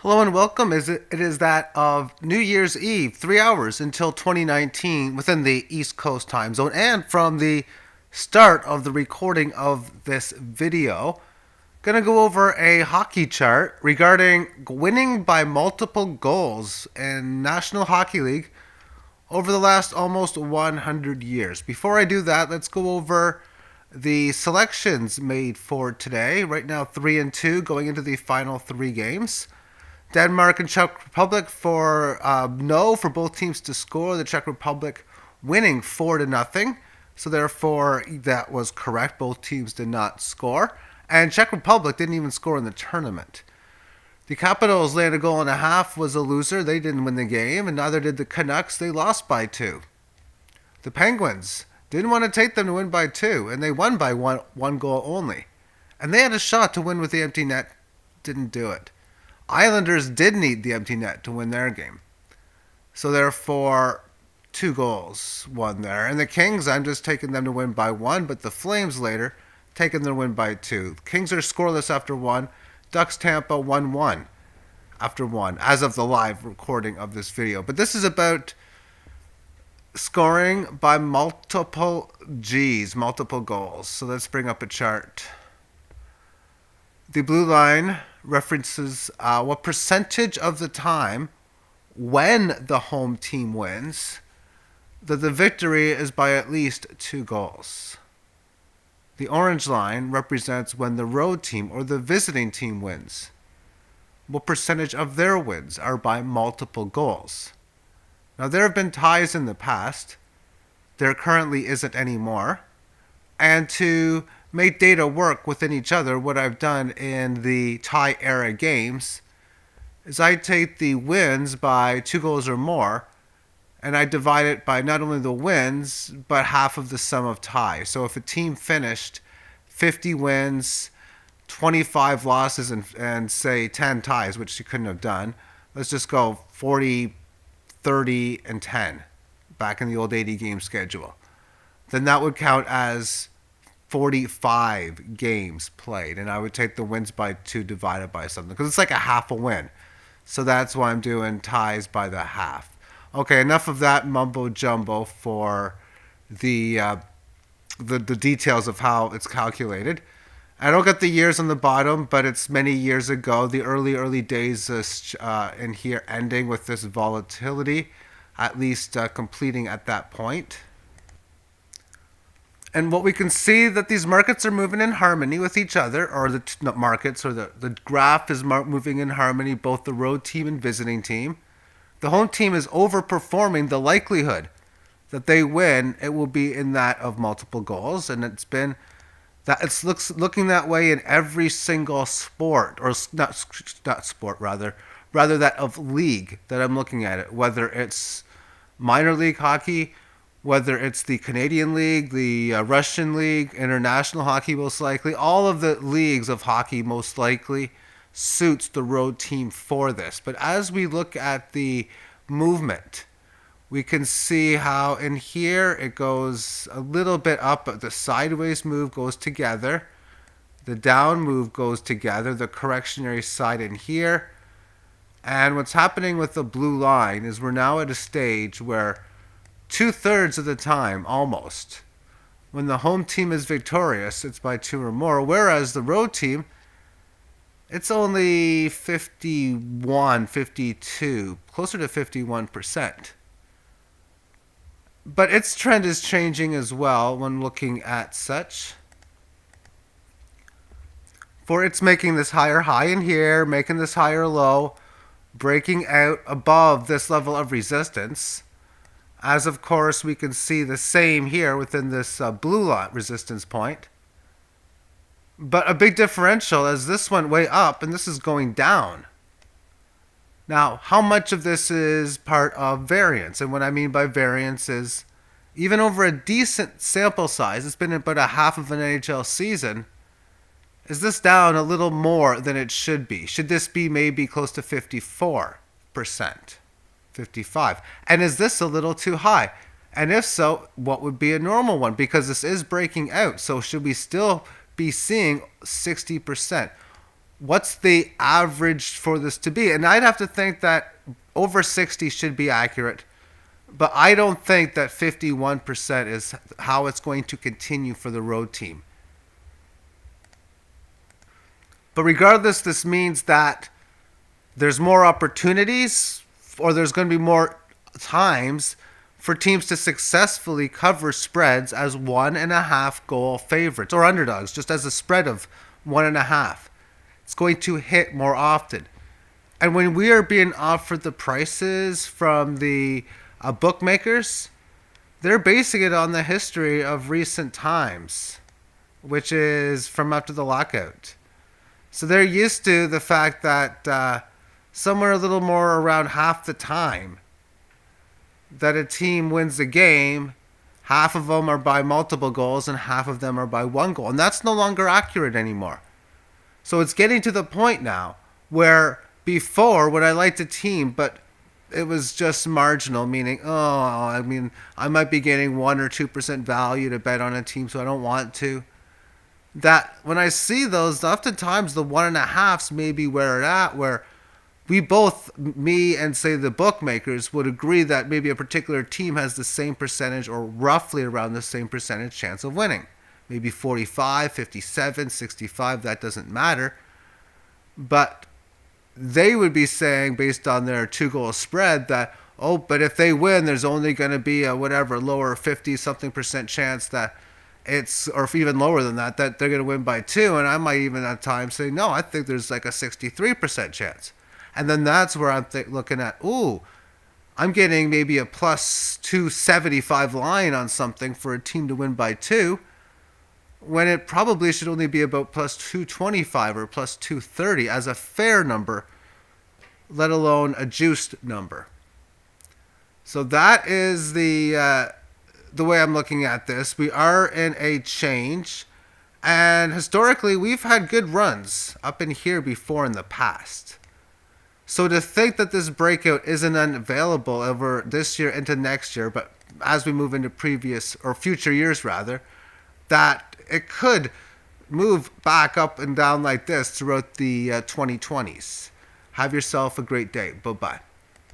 Hello and welcome. It is that of New Year's Eve, 3 hours until 2019 within the East Coast time zone. And from the start of the recording of this video, gonna go over a hockey chart regarding winning by multiple goals in National Hockey League over the last almost 100 years. Before I do that, let's go over the selections made for today. Right now, 3-2 going into the final three games. Denmark and Czech Republic for no for both teams to score. The Czech Republic winning 4-0. So therefore that was correct. Both teams did not score. And Czech Republic didn't even score in the tournament. The Capitals landed a goal and a half, was a loser. They didn't win the game, and neither did the Canucks. They lost by 2. The Penguins didn't want to take them to win by 2, and they won by one goal only. And they had a shot to win with the empty net. Didn't do it. Islanders did need the empty net to win their game. So therefore, 2 goals won there. And the Kings, I'm just taking them to win by 1, but the Flames later taking their win by 2. Kings are scoreless after 1. Ducks Tampa 1-1 after 1, as of the live recording of this video. But this is about scoring by multiple goals. So let's bring up a chart. The blue line references what percentage of the time when the home team wins that the victory is by at least 2 goals. The orange line represents when the road team or the visiting team wins. What percentage of their wins are by multiple goals? Now, there have been ties in the past. There currently isn't anymore. And to make data work within each other, what I've done in the tie era games is I take the wins by 2 goals or more, and I divide it by not only the wins, but half of the sum of ties. So if a team finished 50 wins, 25 losses, and say 10 ties, which you couldn't have done, let's just go 40, 30, and 10 back in the old 80 game schedule. Then that would count as 45 games played, and I would take the wins by 2 divided by something, because it's like a half a win. So that's why I'm doing ties by the half. Okay, enough of that mumbo jumbo for the details of how it's calculated. I don't get the years on the bottom, but it's many years ago. The early days in here ending with this volatility, at least completing at that point. And what we can see that these markets are moving in harmony with each other, or the markets, or the graph is moving in harmony, both the road team and visiting team. The home team is overperforming the likelihood that they win. It will be in that of multiple goals, and it's been that it's looking that way in every single sport, or not sport rather that of league that I'm looking at it, whether it's minor league hockey, whether it's the Canadian League, the Russian League, international hockey most likely, all of the leagues of hockey most likely suits the road team for this. But as we look at the movement, we can see how in here it goes a little bit up, but the sideways move goes together. The down move goes together, the correctionary side in here. And what's happening with the blue line is we're now at a stage where 2/3 of the time, almost, when the home team is victorious, it's by 2 or more, whereas the road team, it's only 51, 52, closer to 51%. But its trend is changing as well when looking at such. For it's making this higher high in here, making this higher low, breaking out above this level of resistance. As of course we can see the same here within this blue line resistance point. But a big differential as this went way up and this is going down. Now, how much of this is part of variance? And what I mean by variance is even over a decent sample size, it's been about a half of an NHL season, is this down a little more than it should be? Should this be maybe close to 54%? 55. And is this a little too high? And if so, what would be a normal one? Because this is breaking out. So should we still be seeing 60%? what's the average for this to be? And I'd have to think that over 60 should be accurate. But I don't think that 51% is how it's going to continue for the road team. But regardless, this means that there's more opportunities, or there's going to be more times for teams to successfully cover spreads as 1.5 goal favorites or underdogs, just as a spread of 1.5. It's going to hit more often. And when we are being offered the prices from the bookmakers, they're basing it on the history of recent times, which is from after the lockout. So they're used to the fact that somewhere a little more around half the time that a team wins a game, half of them are by multiple goals and half of them are by one goal. And that's no longer accurate anymore. So it's getting to the point now where before, when I liked a team, but it was just marginal, meaning, I might be getting 1 or 2% value to bet on a team, so I don't want to. That when I see those, oftentimes the 1.5s may be where it's at, where we both, me and say the bookmakers, would agree that maybe a particular team has the same percentage or roughly around the same percentage chance of winning. Maybe 45, 57, 65, that doesn't matter. But they would be saying, based on their 2-goal spread, that, but if they win, there's only going to be a lower 50-something% chance that it's, or even lower than that they're going to win by 2. And I might even at times say, no, I think there's like a 63% chance. And then that's where I'm looking at, I'm getting maybe a plus 275 line on something for a team to win by 2, when it probably should only be about plus 225 or plus 230 as a fair number, let alone a juiced number. So that is the way I'm looking at this. We are in a change, and historically we've had good runs up in here before in the past. So to think that this breakout isn't available over this year into next year, but as we move into previous or future years rather, that it could move back up and down like this throughout the 2020s. Have yourself a great day. Bye-bye.